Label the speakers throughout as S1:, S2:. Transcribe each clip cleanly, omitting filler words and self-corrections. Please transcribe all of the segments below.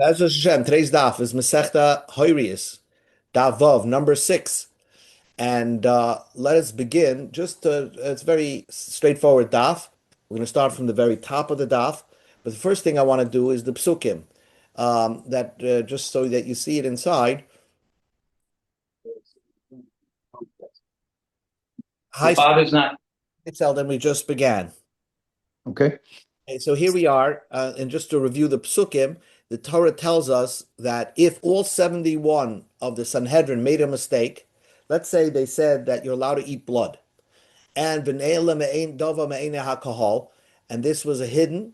S1: Bezos Hashem, today's daf is Masechta Horayos Daf Vav, number 6. And let us begin. It's very straightforward daf. We're going to start from the very top of the daf. But the first thing I want to do is the psukim, that just so that you see it inside.
S2: The
S1: Hi,
S2: father's not.
S1: Seldon, we just began.
S2: Okay.
S1: Okay, so here we are, and just to review the psukim, the Torah tells us that if all 71 of the Sanhedrin made a mistake, let's say they said that you're allowed to eat blood, and v'ne'ela me'ein dova me'ein hakahol, and this was a hidden,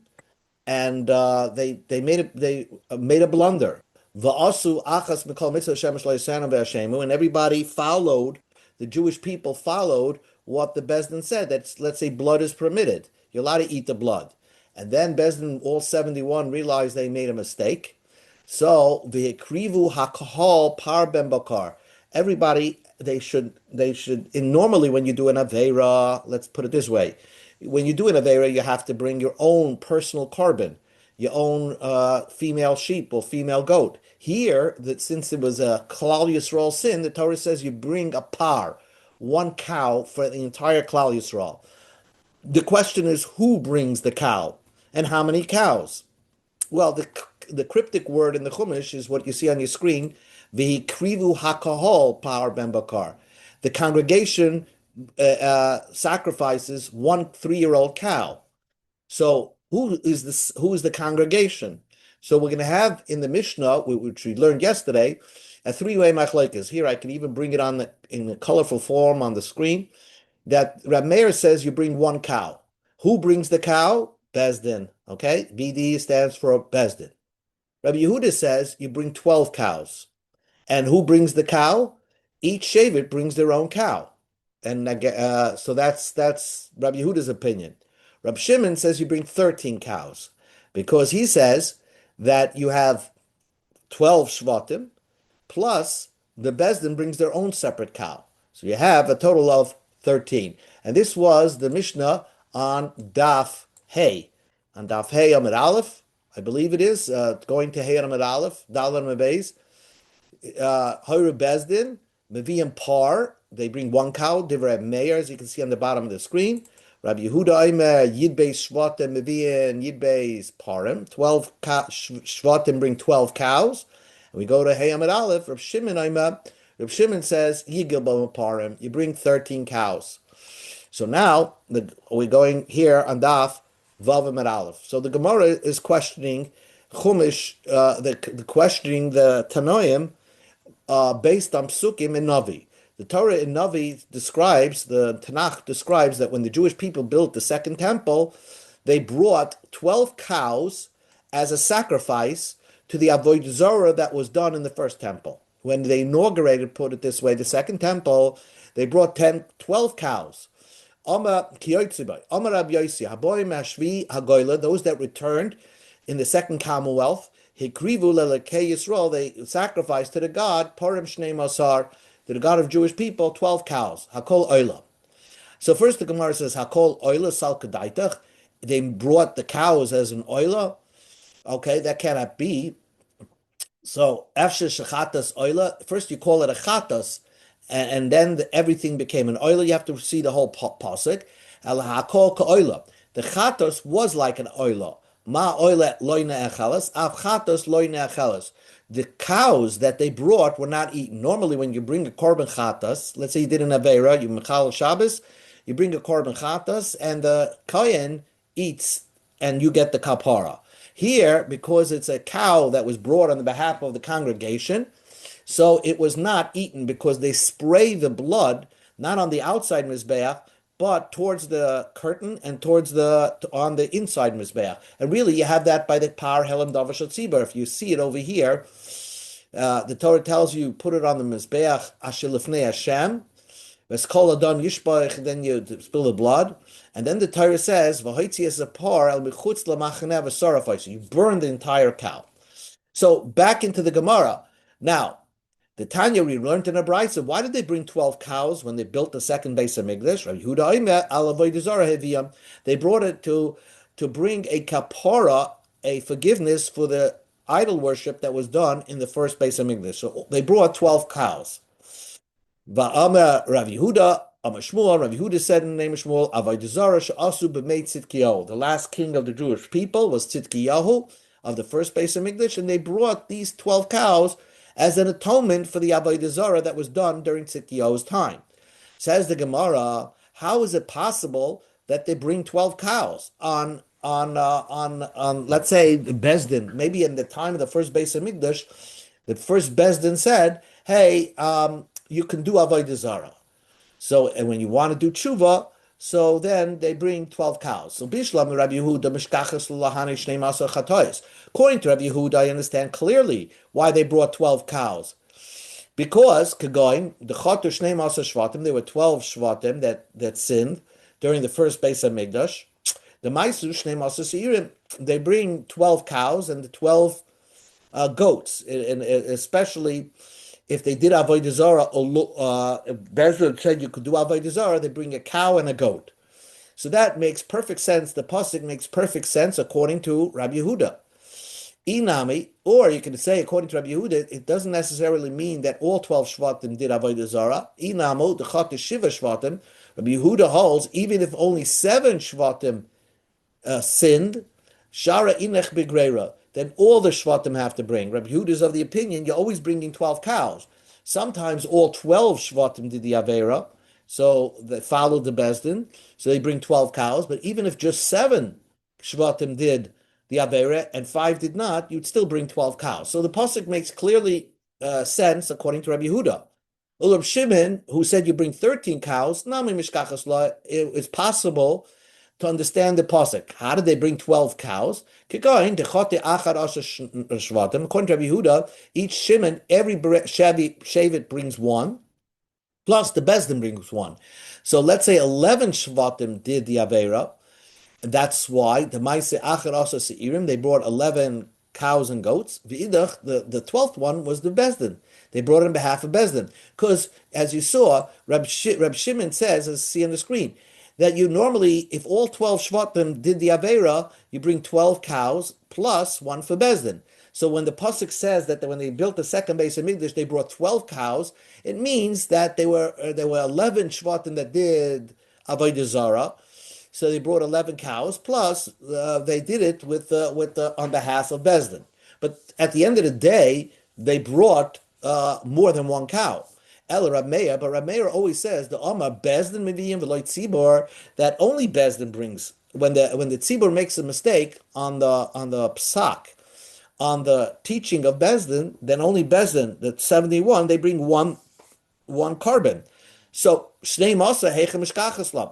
S1: and they made a blunder. Va'asu achas mikol mitzvah shemesh lo yisanu ve'ashemu, and everybody followed, the Jewish people followed what the Bezdin said, that let's say blood is permitted. You're allowed to eat the blood. And then Bezdin, all 71, realized they made a mistake. So v'hikrivu hakahol par ben bakar. Everybody, normally when you do an Aveira, let's put it this way. When you do an Aveira, you have to bring your own personal carbon, your own female sheep or female goat. Here, that since it was a Klal Yisrael sin, the Torah says you bring a par, one cow for the entire Klal Yisrael. The question is who brings the cow and how many cows? Well, the cryptic word in the Chumash is what you see on your screen, v'hikrivu hakahol par ben bakar. The congregation sacrifices one 3-year-old cow. So who is this? Who is the congregation? So we're going to have in the Mishnah, which we learned yesterday, a three-way machlokes. Here I can even bring it in a colorful form on the screen. That Rab Meir says you bring one cow. Who brings the cow? Bezdin. Okay, BD stands for Bezdin. Rabbi Yehuda says you bring 12 cows. And who brings the cow? Each Shavit brings their own cow. And so that's Rabbi Yehuda's opinion. Rabbi Shimon says you bring 13 cows because he says that you have 12 Shvatim plus the Bezdin brings their own separate cow. So you have a total of 13. And this was the Mishnah on Daf Hey. On Daf Hey Amid Aleph, I believe it is, going to Hey Amid Aleph, Dalan Mebeis. Hoyre Bezdin, Meviim Par, they bring one cow, Divrei Meir, as you can see on the bottom of the screen. Rabbi Yehuda Aimer, Yidbei Shvatim, Meviim, Yidbei Parim. 12 Shvatim bring 12 cows. And we go to Hey Amid Aleph, Rabbi Shimon Aimer, Rabbi Shimon says, Yigil Parim, you bring 13 cows. So now we're going here on Daf Vav Amid Aleph. So the Gemara is questioning Chumash, questioning the Tanoim, based on Psukim and Navi. The Torah in Navi describes, the Tanakh describes that when the Jewish people built the second temple, they brought 12 cows as a sacrifice to the Avodah Zarah that was done in the first temple. When they inaugurated, put it this way, the second temple, they brought 12 cows. Those that returned in the second Commonwealth, Hikrivu lelekei Yisrael, they sacrificed to the God, Parim Shnei Masar, to the God of Jewish people, 12 cows, Hakol Oila. So first the Gemara says, Hakol Oila Sal Kedaitach, they brought the cows as an Oila. Okay, that cannot be. So, Efshe Shechatas Oila, first you call it a Chatas, and then everything became an Oila. You have to see the whole pasuk. El Hakol Ka'Oila. The Chatas was like an Oila. Ma oile loine echeles, av chatos loine echeles. The cows that they brought were not eaten. Normally, when you bring a korban chatas, let's say you did an avera, you mechal Shabbos, you bring a korban chatas, and the kohen eats, and you get the kapara. Here, because it's a cow that was brought on the behalf of the congregation, so it was not eaten because they spray the blood not on the outside mizbeach, but towards the curtain and on the inside mizbeach. And really, you have that by the par helam davash tzibur. If you see it over here, the Torah tells you put it on the mizbeach asher lifnei Hashem. V'skol adon yishbach. Then you spill the blood, and then the Torah says v'hoitzi es a par el michutz lamachaneh v'sarafai. So you burn the entire cow. So back into the Gemara now. The Tanya we learned in a brayso. Why did they bring 12 cows when they built the second base of Migdash? They brought it to bring a kapora, a forgiveness for the idol worship that was done in the first Beis Hamikdash. So they brought 12 cows. Va'amar Rav Yehuda, Amar Shmuel, Rav Yehuda said in the name of Shmuel, Avodah Zarah she'asu b'mei Tzidkiyahu. The last king of the Jewish people was Tzidkiyahu of the first Beis Hamikdash, and they brought these 12 cows as an atonement for the Avodah Zarah that was done during Tzidkiyahu's time. Says the Gemara, how is it possible that they bring 12 cows on let's say Bezdin? Maybe in the time of the first Beis Hamikdash, the first Bezdin said, "Hey, you can do Avodah Zarah." So, and when you want to do tshuva, so then they bring 12 cows. So Bishlam Rabbi Yehuda Mishkachas Lahani Shnei Masa Chatois. According to Rabbi Yehuda, I understand clearly why they brought 12 cows. Because Kagoin, the Chotu Shnei Masa Shvatim, there were 12 Shvatim that sinned during the first Beis Hamikdash. The Maisu Shnei Masa Seirim, they bring 12 cows and the 12 goats, and especially if they did Avodah Zarah, if Bezra said you could do Avodah Zarah, they bring a cow and a goat. So that makes perfect sense. The pasuk makes perfect sense according to Rabbi Yehuda. Inami, or you can say according to Rabbi Yehuda, it doesn't necessarily mean that all 12 Shvatim did Avodah Zarah. Inamo, the Chat Shiva Shvatim, Rabbi Yehuda holds, even if only 7 Shvatim sinned, Shara Inech Begrera, then all the Shvatim have to bring. Rabbi Yehuda is of the opinion you're always bringing 12 cows. Sometimes all 12 Shvatim did the Avera, so they followed the Bezdin, so they bring 12 cows, but even if just 7 Shvatim did the Avera and 5 did not, you'd still bring 12 cows. So the pasuk makes clearly sense according to Rabbi Yehuda. Ulab Shimon, who said you bring 13 cows, Nami Mishkachas La, it's possible to understand the pasuk. How did they bring 12 cows? According to Rabbi Yehuda, each Shimon, every Shevet brings 1, plus the Bezdin brings 1. So let's say 11 Shvatim did the Avera. That's why the Maise Achar Asa Seirim, they brought 11 cows and goats. V'idach, the 12th one was the Bezdin. They brought it on behalf of Bezdin. Because, as you saw, Reb Shimon says, as you see on the screen, that you normally, if all 12 Shvatim did the Avera, you bring 12 cows plus 1 for Bezdin. So when the pasuk says that when they built the second Beis Hamikdash, they brought 12 cows, it means that there were 11 Shvatim that did Avodah Zarah. So they brought 11 cows, plus they did it with on behalf of Bezdin. But at the end of the day, they brought more than 1 cow. El Rab Meir, but Rab Meir always says the Omar Bezdin Meviyim v'loy Tzibor, that only Bezdin brings when the Tzibor makes a mistake on the psak, on the teaching of Bezdin, then only Bezdin, the 71, they bring one carbon. So Shnei Masa Heichem Mishkachas Lam.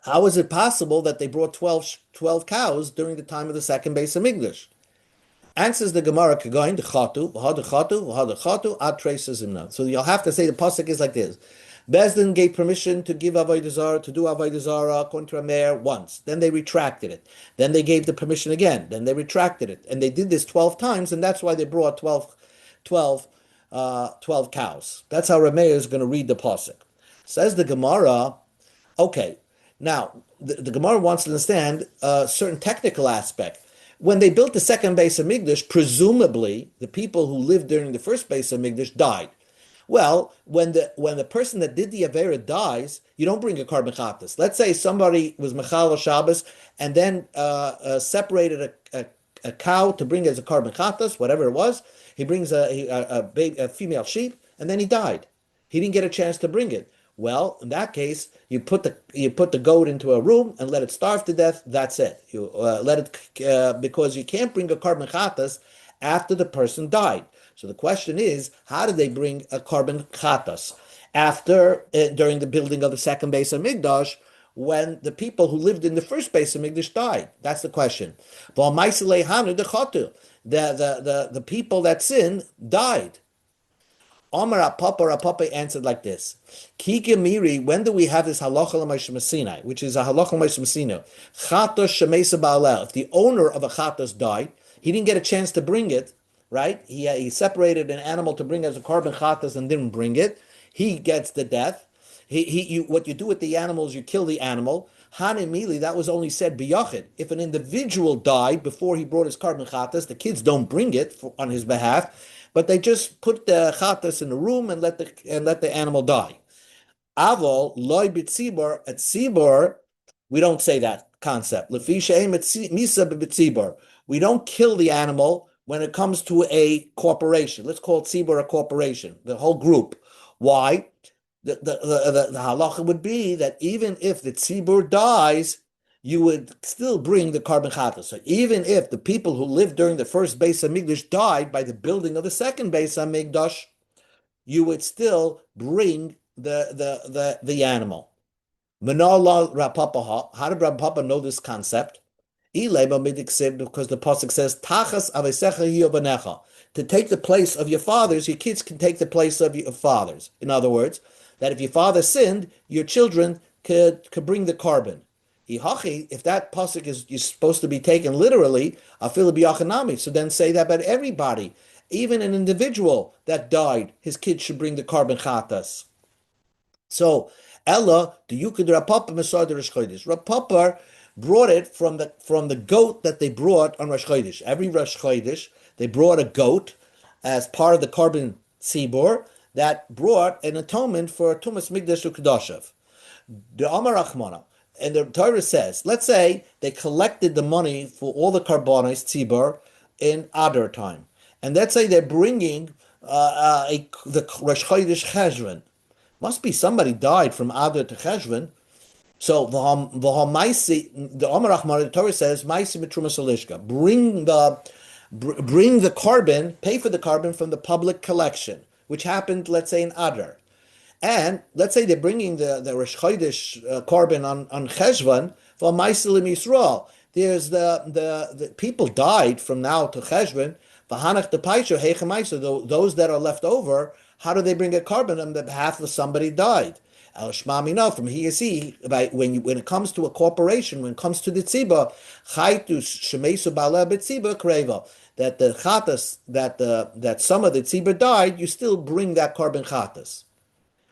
S1: How is it possible that they brought 12 cows during the time of the second Beis Hamikdash? Answers the Gemara, Kagoin, the Chatu, Ad Tresazimna. So you'll have to say the pasuk is like this. Bezdin gave permission to give Avodah Zarah, to do Avodah Zarah, according to Rameir, once. Then they retracted it. Then they gave the permission again. Then they retracted it. And they did this 12 times, and that's why they brought 12 cows. That's how Rameir is going to read the pasuk. Says the Gemara, okay, now the Gemara wants to understand a certain technical aspect. When they built the second Beis Hamikdash, presumably the people who lived during the first Beis Hamikdash died. Well, when the person that did the Avera dies, you don't bring a carbon chatas. Let's say somebody was Mechal Shabbos and then separated a cow to bring as a carbon chatas, whatever it was. He brings a female sheep, and then he died. He didn't get a chance to bring it. Well, in that case, you put the goat into a room and let it starve to death. That's it. You let it because you can't bring a carbon chatas after the person died. So the question is, how did they bring a carbon chatas after during the building of the second Beis Hamikdash when the people who lived in the first Beis Hamikdash died? That's the question. The people that sinned died. Omar Apapa answered like this: Kika Miri, when do we have this halacha l'maishmasinai, which is a halacha l'maishmasina? Chatos shemesa ba'alel. If the owner of a chatos died, he didn't get a chance to bring it, right? He separated an animal to bring as a carbon chatas and didn't bring it. He gets the death. What you do with the animal is you kill the animal. Hanimili, that was only said biyachid. If an individual died before he brought his carbon chatas, the kids don't bring it on his behalf, but they just put the chatas in the room and let the animal die. Aval loy b'tzibor at tzibor, we don't say that concept. Lefi she'em misa b'tzibor. We don't kill the animal when it comes to a corporation. Let's call it tzibor a corporation, the whole group. Why? The halacha would be that even if the tzibur dies, you would still bring the carbon chata. So even if the people who lived during the first Beis Hamikdash died by the building of the second Beis Hamikdash, you would still bring the animal. Manala Rapapaha. How did Rapapa know this concept? Because the pasuk says, "Tachas avesecha hiyobanecha." To take the place of your fathers, your kids can take the place of your fathers. In other words, that if your father sinned, your children could bring the carbon. If that pasuk is supposed to be taken literally, afilu biyachanami. So then say that about everybody, even an individual that died, his kids should bring the carbon chatas. So Ella, the Yukid Rapapa Masad Rosh Chodesh. Rapapa brought it from the goat that they brought on Rosh Chodesh. Every Rosh Chodesh, they brought a goat as part of the carbon tzibor that brought an atonement for Tumas Migdash Ukadashav. The Amar Achmana. And the Torah says, let's say they collected the money for all the carbonis tzibor in Adar time. And let's say they're bringing the Rosh Chodesh Cheshvan. Must be somebody died from Adar to Cheshvan. So the Amar Achmar, the Torah says, Maisi Mitruma Solishka. Bring the carbon, pay for the carbon from the public collection, which happened, let's say, in Adar. And let's say they're bringing the Rosh Chodesh carbon on Cheshvan for Maisilim Yisrael. There's the people died from now to Cheshvan. V'hanach the Paisha Heichamaisa. Those that are left over, how do they bring a carbon on behalf of somebody died? El Shmami, no. From here you see, when it comes to a corporation, when it comes to the tziba, chaytu shemesu bala b'tziba kreva, that the chatas that some of the tziba died, you still bring that carbon chatas.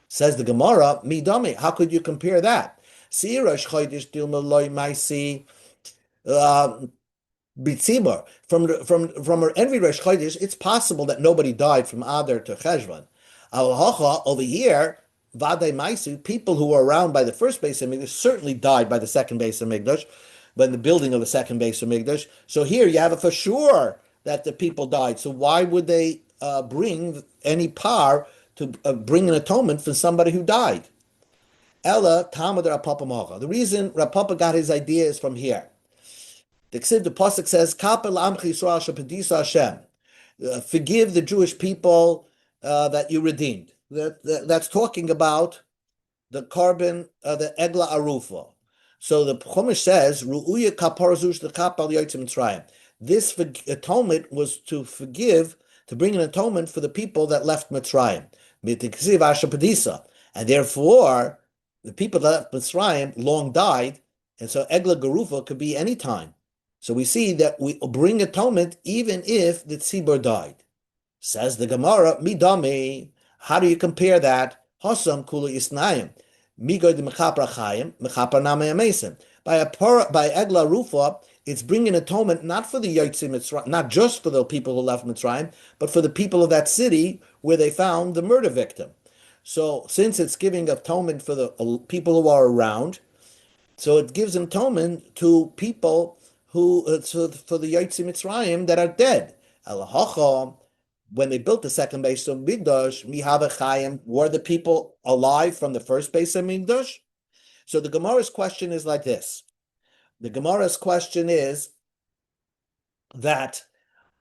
S1: Says the Gemara, midame. How could you compare that? See Rosh Chodesh dilma loy maisi bitzibur. From every Rosh Chodesh, it's possible that nobody died from Adar to Cheshvan. Over here, Vadei Maisu, people who were around by the first Beis Hamikdash certainly died by the second Beis Hamikdash, by the building of the second Beis Hamikdash. So here you have it for sure that the people died. So why would they bring any par to bring an atonement for somebody who died? Ella Talmud Rapapa Mocha. The reason Rapapa got his idea is from here. The pasuk says, "Kapel Amchi Yisrael Shepedisa Hashem." Forgive the Jewish people that you redeemed. That's talking about the carbon, the Egla Arufa. So the Chumash says, "Ru'uya kaparzush the kapal yotzim Mitzrayim." This atonement was to forgive, to bring an atonement for the people that left Mitzrayim. Mitiksiv Ashapedisa, and therefore the people that left Mitzrayim long died, and so Egla Garufa could be any time. So we see that we bring atonement even if the tzibur died. Says the Gemara, midame. How do you compare that? Hasam kula isnayim. Migoy de mechapra chayim, mechapra name amesim. By Egla Rufa, it's bringing atonement not for the Yotzim Mitzrayim, not just for the people who left Mitzrayim, but for the people of that city where they found the murder victim. So since it's giving atonement for the people who are around, so it gives atonement to people who for the Yotzim Mitzrayim that are dead. When they built the second Beis Hamikdash, Mihavachayim, were the people alive from the first Beis Hamikdash? So the Gemara's question is like this. The Gemara's question is that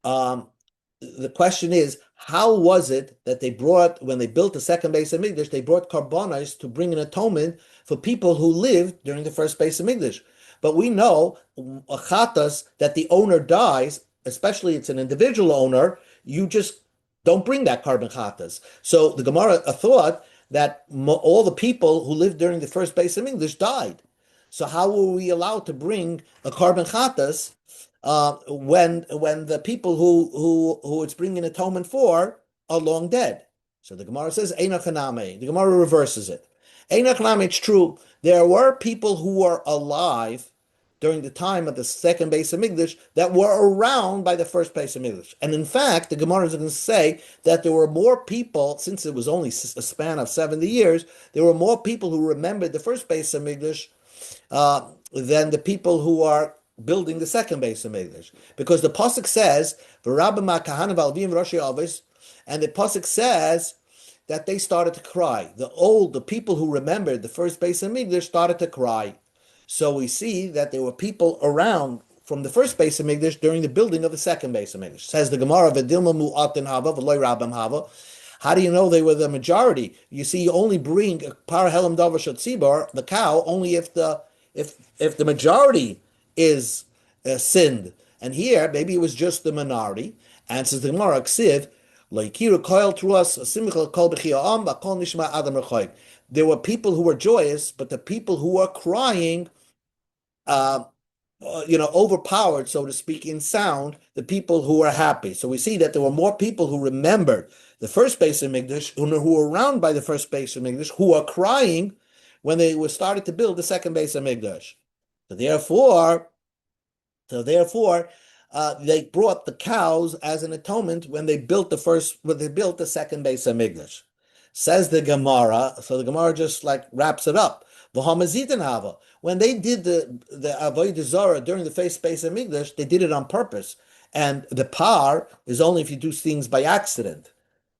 S1: the question is, how was it that they brought, when they built the second Beis Hamikdash, they brought karbonos to bring an atonement for people who lived during the first Beis Hamikdash? But we know chatas that the owner dies, especially it's an individual owner, you just don't bring that carbon chatas. So the Gemara thought that all the people who lived during the first Beis Hamikdash died. So how were we allowed to bring a carbon chatas when the people who it's bringing atonement for are long dead? So the Gemara says Einach Haname. The Gemara reverses it. Einach Haname, it's true There were people who were alive during the time of the second Beis Hamikdash that were around by the first Beis Hamikdash. And in fact, the Gemara is going to say that there were more people, since it was only a span of 70 years, there were more people who remembered the first Beis Hamikdash than the people who are building the second Beis Hamikdash. Because the Pasuk says, "V'rabba kahanim v'alvim v'roshei avos," and the Pasuk says that they started to cry. The people who remembered the first Beis Hamikdash started to cry. So we see that there were people around from the first Beis Hamikdash during the building of the second Beis Hamikdash. Says the Gemara, "V'dilma mu'atin hava v'loy rabam hava." How do you know they were the majority? You see, you only bring a par helam davar shotzibar, the cow, only if the majority is sinned. And here, maybe it was just the minority. And says the Gemara, "Ksiv loikiru koil truas simcha kol b'chiyam v'kol nishma adam rechoyim." There were people who were joyous, but the people who were crying, overpowered, so to speak, in sound, the people who were happy. So we see that there were more people who remembered the first Beis Hamikdash, who were around by the first Beis Hamikdash, who were crying when they were started to build the second Beis Hamikdash. So therefore, they brought the cows as an atonement when they built the second Beis Hamikdash. Says the Gemara, so the Gemara just like wraps it up. When they did the Avodah Zarah during the first Beis Hamikdash, they did it on purpose. And the par is only if you do things by accident.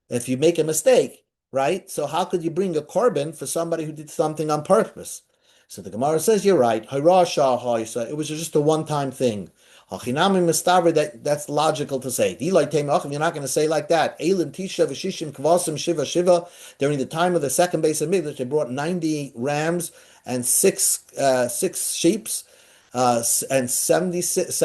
S1: If you make a mistake, right? So how could you bring a korban for somebody who did something on purpose? So the Gemara says, you're right. It was just a one-time thing. That's logical to say. You're not going to say like that. During the time of the second Beis Hamikdash, they brought 90 rams and six sheeps, and 96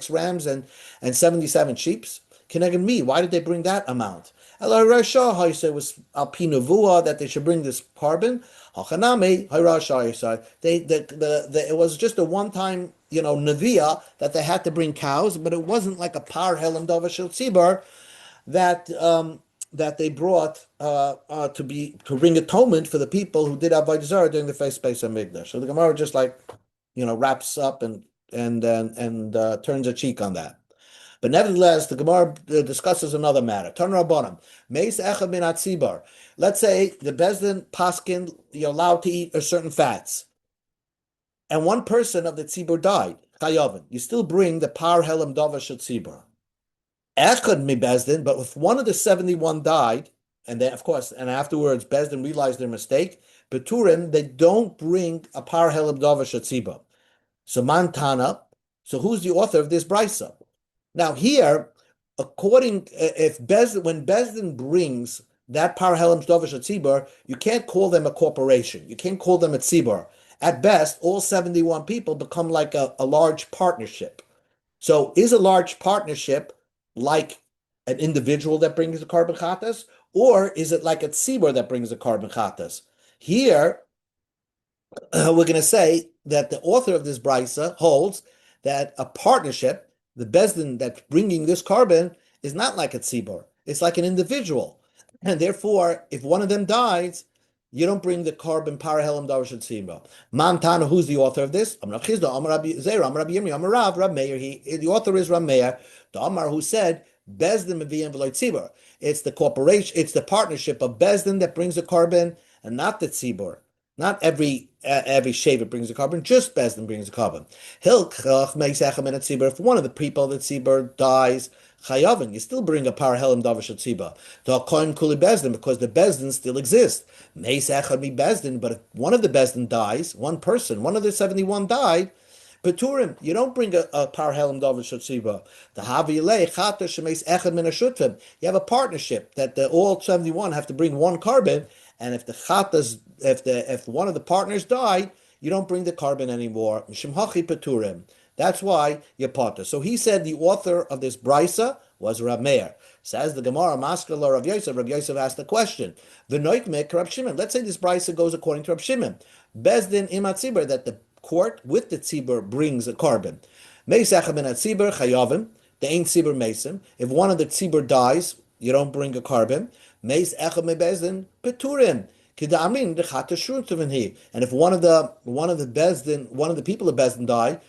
S1: rams and 77 sheeps. Me, why did they bring that amount? It was alpinavua that they should bring this carbon. It was just a one-time, nevia that they had to bring cows, but it wasn't like a par helam davar shel tzibur that they brought to bring atonement for the people who did avodah zarah during the first Beis Hamikdash. So the Gemara just wraps up and turns a cheek on that. But nevertheless, the Gemara discusses another matter. Turn Rabbanim. Meis echad min atzibar. Let's say the Bezdin paskin, you're allowed to eat a certain fats, and one person of the tzibur died. Chayavin. You still bring the par helam davar shel tzibur. Echad mi Bezdin, but if one of the 71 died, and then of course, and afterwards Bezdin realized their mistake, Beturim, they don't bring a par helam davar shel tzibur. So Mantana. So who's the author of this brisa? Now here, when Bezdin brings that par helam davar shel tzibur, you can't call them a corporation. You can't call them a tzibur. At best, all 71 people become like a large partnership. So is a large partnership like an individual that brings a carbon chatas, or is it like a tzibur that brings a carbon chatas? Here, we're going to say that the author of this brisa holds that a partnership, the Bezdin that's bringing this carbon, is not like a tzibur. It's like an individual. And therefore, if one of them dies, you don't bring the carbon par helam davar shel tzibur. Mantana, who's the author of this? The author is Rab Meir, the Amar who said, Bezdin meviyim v'lo tzibur. It's the corporation, it's the partnership of Bezdin that brings the carbon, and not the tzibur. Not every shaver brings a carbon, just Bezdin brings a carbon. If one of the people of the tzibur dies, chayavin, you still bring a par helam davar shel tzibur. Kuli Bezdin, because the Bezdin still exist. Meis echad mi Bezdin, but if one of the Bezdin dies, one of the 71 died, Peturim, you don't bring a par helam davar shel tzibur. The havilei chata shemeis echad min ashutfim. You have a partnership that all 71 have to bring one carbon. And if the chatas, if one of the partners died, you don't bring the carbon anymore. Shimhachi peturim. That's why you potter. So he said the author of this brisa was Rab Meir. Says the Gemara, Maskala Rav Yosef. Rav Yosef asked the question. The noikmek Rab Shimon. Let's say this brisa goes according to Rab Shimon. Bezdin imat tzibur, that the court with the tzibur brings a carbon. Meisach ben tzibur chayavim. The ain't tzibur mesim. If one of the tzibur dies, you don't bring a carbon. Meis echad me Bezdin peturim. Kidamin dechata shruntuvin. And if one of the people of Bezdin die,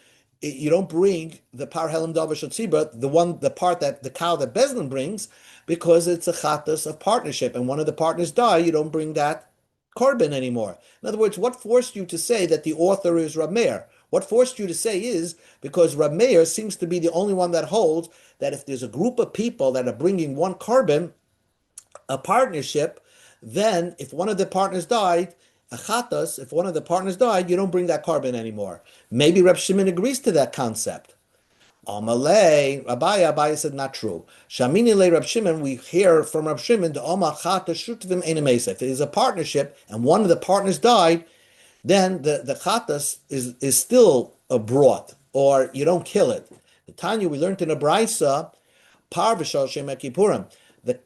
S1: you don't bring the par helam davar shatzibra, the part that the cow that Bezdin brings, because it's a chatas of partnership, and one of the partners die, you don't bring that korban anymore. In other words, what forced you to say that the author is Rab Meir? What forced you to say is because Rab Meir seems to be the only one that holds that if there's a group of people that are bringing one korban, a partnership, then if one of the partners died, a chatas, if one of the partners died, you don't bring that korban anymore. Maybe Reb Shimon agrees to that concept. Amalei, Abaya said not true. Shamini le Reb Shimon, we hear from Reb Shimon, the Oma Chata Shutvim Einamesa. If it is a partnership and one of the partners died, then the chatas is still brought, or you don't kill it. The Tanya we learned in a brisa, par v'shal Shem Kippurim. The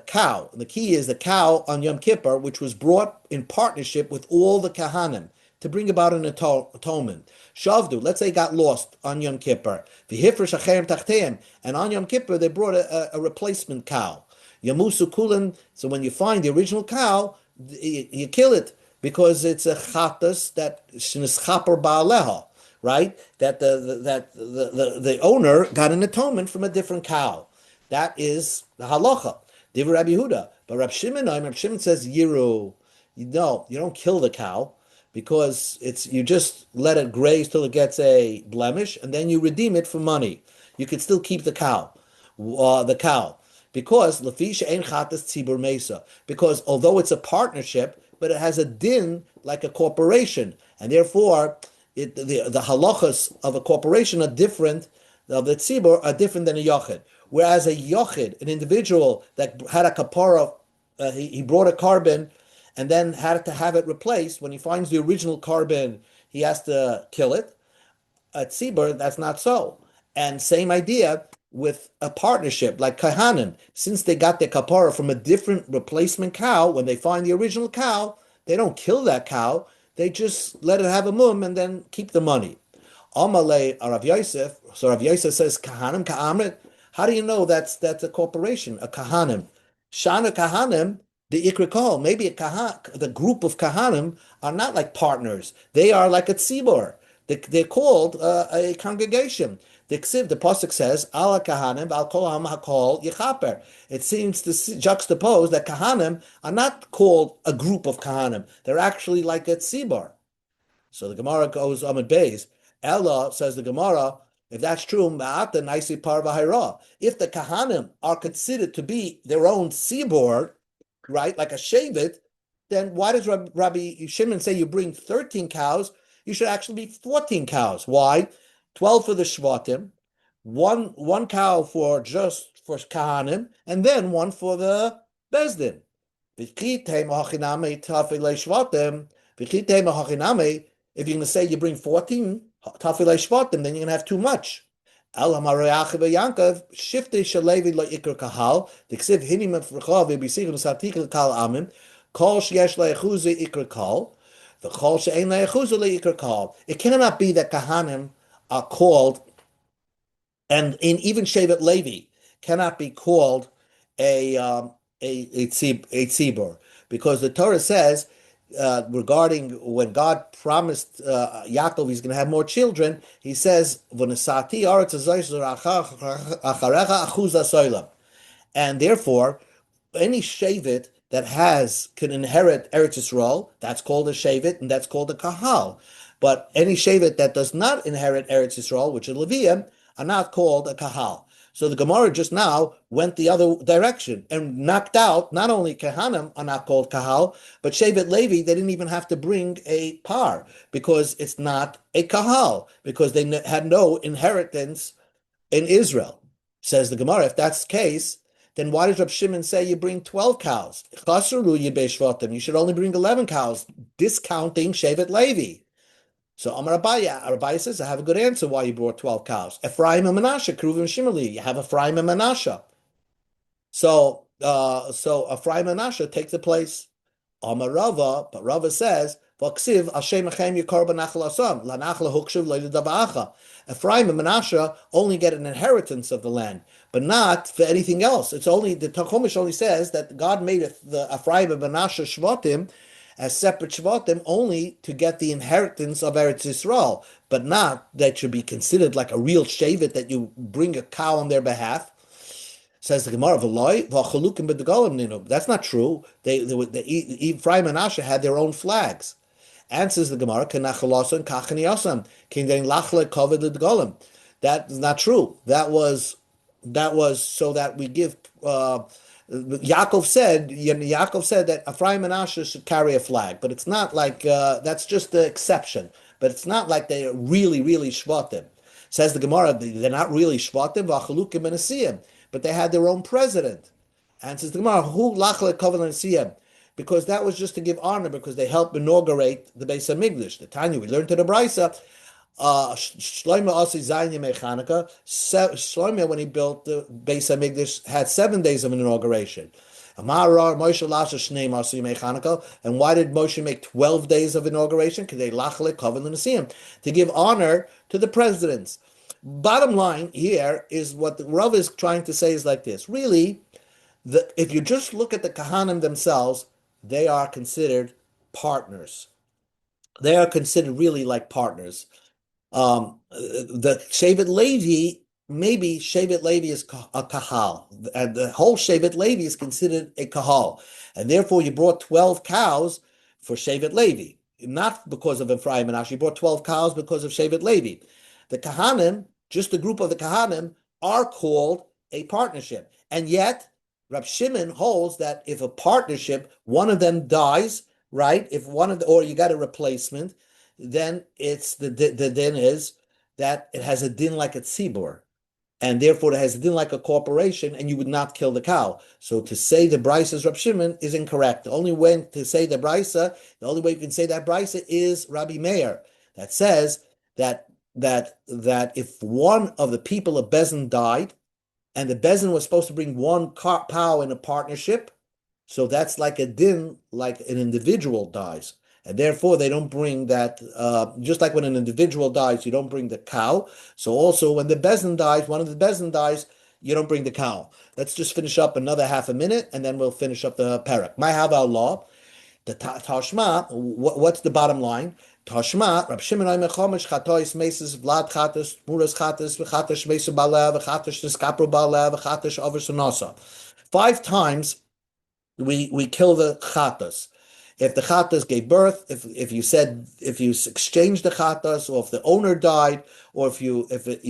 S1: cow, the key is the cow on Yom Kippur, which was brought in partnership with all the kahanim to bring about an atonement. Shavdu, let's say, got lost on Yom Kippur. V'hifr shachem tachteim, and on Yom Kippur they brought a replacement cow. Yamusu kulan. So when you find the original cow, you kill it because it's a chatas that shnischaper ba'aleha, right? That the owner got an atonement from a different cow. That is the halacha. Div Rabbi Yehuda. But Rab Shimon says yiru. No, you don't kill the cow because you just let it graze till it gets a blemish, and then you redeem it for money. You can still keep the cow, because lafisha ein chatas tzibur mesa. Because although it's a partnership, but it has a din like a corporation, and therefore the halachas of a corporation are different. Of the tzibur are different than a yochid. Whereas a yochid, an individual that had a kapara, he brought a korban and then had to have it replaced. When he finds the original korban, he has to kill it. A tzibur, that's not so. And same idea with a partnership like kahanim. Since they got their kapara from a different replacement cow, when they find the original cow, they don't kill that cow. They just let it have a mum and then keep the money. Amalei Rav Yosef. So Rav Yosef says kahanim ka'amrit. How do you know that's a corporation, a kahanim? Shana kahanim, the ikra kol. Maybe the group of kahanim are not like partners. They are like a tzibor. They're called a congregation. The pasuk says, "Ala kahanim al kol ham hakol yichaper." It seems to juxtapose that kahanim are not called a group of kahanim. They're actually like a tzibor. So the Gemara goes Amud Beis. Ella, says the Gemara, if that's true, if the kahanim are considered to be their own seaboard, right, like a shavit, then why does Rabbi Shimon say you bring 13 cows? You should actually be 14 cows. Why? 12 for the shvatim, one cow for kahanim, and then one for the bezdin. If you're going to say you bring 14 tafilei shvatim, then you're going to have too much. El hamareach Yankov shifte shalevi lo ikr kahal diksiv hinim efrechav v'bisichim satikl kal amim kol sheyesh le'echuze ikr kal v'kol she'ein le'echuze le'ikr kal. It cannot be that kahanim are called, and in even Shevet Levi cannot be called a tzibur, because the Torah says regarding when God promised Yaakov he's going to have more children, he says, and therefore, any Shevet that can inherit Eretz Yisrael, that's called a Shevet, and that's called a Kahal. But any Shevet that does not inherit Eretz Yisrael, which is Levium, are not called a Kahal. So the Gemara just now went the other direction and knocked out, not only Kehanim are not called Kahal, but Shevet Levi, they didn't even have to bring a par, because it's not a Kahal, because they had no inheritance in Israel. Says the Gemara, if that's the case, then why does Rab Shimon say you bring 12 cows? You should only bring 11 cows, discounting Shevet Levi. So Amar Abaya says, I have a good answer why you brought 12 cows. Ephraim and Menashe, Kruvim Shimali. You have Ephraim and Menashe. So Ephraim and Menashe take the place. Amar Rava, but Rava says, V'aksiv Hashem achem yikar b'nachal asam lanachal hukshuv le'ledavacha. Ephraim and Menashe only get an inheritance of the land, but not for anything else. It's only the Chumash only says that God made the Ephraim and Menashe shvatim as separate shvatim only to get the inheritance of Eretz Yisrael, but not that should be considered like a real shevet that you bring a cow on their behalf. Says the Gemara, that's not true. Ephraim and Menashe had their own flags. Answers the Gemara, that's not true. That was so that we give. Yaakov said that Ephraim and Menashe should carry a flag, but it's not like that's just the exception. But it's not like they're really shvatim. Says the Gemara, they're not really shvatim, v'achalukim and asiyim, but they had their own president. Answers the Gemara, who lachle kovel and asiyim? Because that was just to give honor, because they helped inaugurate the Beis Hamikdash. The Tanya, we learned to the Brisa, Shlomo Asi Zayin Yemei Chanukah. Shlomo, when he built the Beis Hamikdash, had 7 days of an inauguration. And why did Moshe make 12 days of inauguration? To give honor to the presidents. Bottom line here is what the Rav is trying to say is like this. Really, if you just look at the Kahanim themselves, they are considered partners. They are considered really like partners. The Shevet Levi, maybe Shevet Levi is a kahal, and the whole Shevet Levi is considered a kahal, and therefore you brought 12 cows for Shevet Levi, not because of Ephraim and Menashe. You brought 12 cows because of Shevet Levi. The Kahanim, just the group of the Kahanim, are called a partnership, and yet Rab Shimon holds that if a partnership, one of them dies, right? If one of or you got a replacement, then it's the din is that it has a din like a tzibur, and therefore it has a din like a corporation, and you would not kill the cow. So to say the brisa is Rab Shimon is incorrect. The only way to say the brisa, the only way you can say that brisa is Rabbi Meir, that says that if one of the people of Bezin died, and the Bezin was supposed to bring one cow in a partnership, so that's like a din, like an individual dies. And therefore, they don't bring that, just like when an individual dies, you don't bring the cow. So also, when the Bezin dies, one of the Bezin dies, you don't bring the cow. Let's just finish up another half a minute, and then we'll finish up the parak. My Hava law, the Tashma, what's the bottom line? Tashma, Rab Shimon Chomish Chatois Meses Vlad Chatas Muras Chatas V'Chatas Mesu Balev V'Chatas Niskapru Balev V'Chatas Over Sunasa. 5 times we kill the Chatas. If the Chatas gave birth, if you exchanged the Chatas, or if the owner died, or if you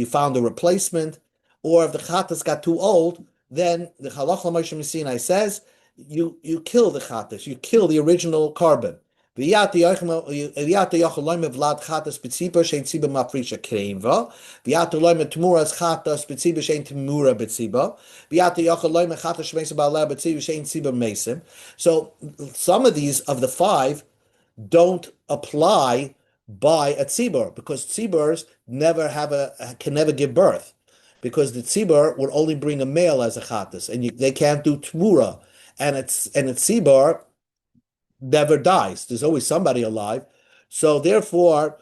S1: found a replacement, or if the Chatas got too old, then the Halach L'Moshe Sinai says you kill the Chatas, you kill the original carbon. V'yat yochaloim vlad chatas b'tziba shein tziba mafrisha kremva. V'yat yochaloim tmuras chatas b'tziba shein tmura b'tziba. V'yat yochaloim chatas shmeisa ba'aleh b'tziba shein tziba mesim. So some of these of the 5 don't apply by a tzibur, because tziburs can never give birth, because the tzibur would only bring a male as a chatas, and they can't do tmura, and a tzibur never dies. There's always somebody alive. So therefore,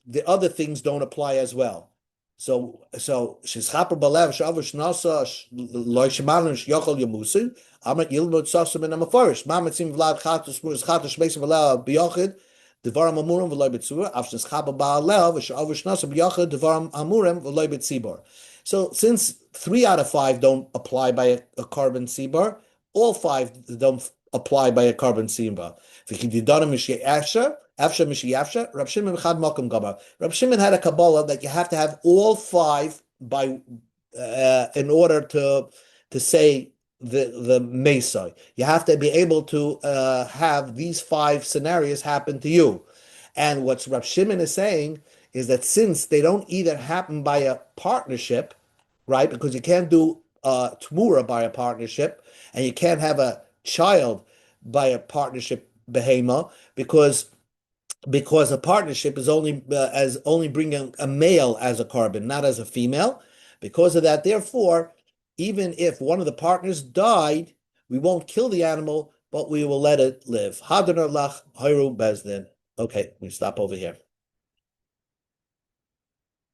S1: the other things don't apply as well. So Shizchaper Balev Shavush Nasa Loishmanush Yochel Yamusin Amat Yilmud Sasam and Amafarish Mamatzim Vlad Chatus Muras Chatus Mason Balev Biochid Devaram Amurim V'loy B'tzibur After Shizchaper Balev Shavush Nasa Biochid Devaram Amurim V'loy B'tzibur. So since 3 out of 5 don't apply by a carbon tzibur, all 5 don't apply by a carbon tzibur. Rab Shimon had a Kabbalah that you have to have all 5 by in order to say the Mesa. You have to be able to have these 5 scenarios happen to you. And what Rab Shimon is saying is that since they don't either happen by a partnership, right? Because you can't do Tmura by a partnership, and you can't have a child by a partnership behema, because a partnership is only bringing a male as a carbon, not as a female. Because of that, therefore, even if one of the partners died, we won't kill the animal, but we will let it live. Hadar lach hayru bezdin. Okay, we stop over here.